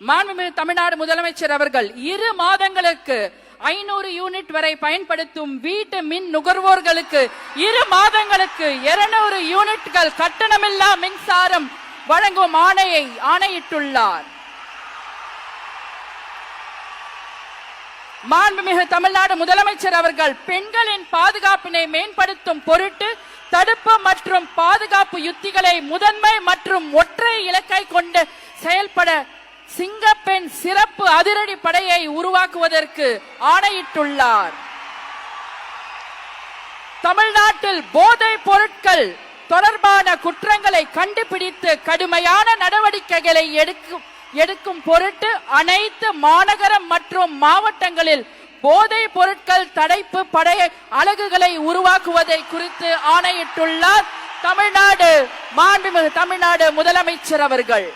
மாண்புமிகு தமிழ்நாடு முதலமைச்சர் அவர்கள் 2 மாதங்களுக்கு 500 யூனிட் வரை பயன்படுத்தும் வீட்டு மின் நுகர்வோர்களுக்கு 2 மாதங்களுக்கு 200 யூனிட்கள் கட்டணமில்லா மின்சாரம் வழங்கும் ஆணையிட்டுள்ளார். மாண்புமிகு தமிழ்நாடு முதலமைச்சர் அவர்கள் பெண்களின் பாதுகாப்பினை மேம்படுத்தும் பொருட்டு தடுப்பு மற்றும் பாதுகாப்பு யுத்திகளை முதன்மை மற்றும் ஒற்றை இலக்கை கொண்டு செயல்பட சிங்கப்பெண் சிறப்பு அதிரடி படையை உருவாக்குவதற்கு ஆணையிட்டுள்ளார். தமிழ்நாட்டில் போதைப் பொருட்கள் தொடர்பான குற்றங்களை கண்டுபிடித்து கடுமையான நடவடிக்கைகளை எடுக்கும் பொருட்டு அனைத்து மாநகரம் மற்றும் மாவட்டங்களில் போதைப் பொருட்கள் தடுப்பு படை அலகுகளை உருவாக்குவதை குறித்து ஆணையிட்டுள்ளார் மாண்புமிகு தமிழ்நாடு முதலமைச்சர் அவர்கள்.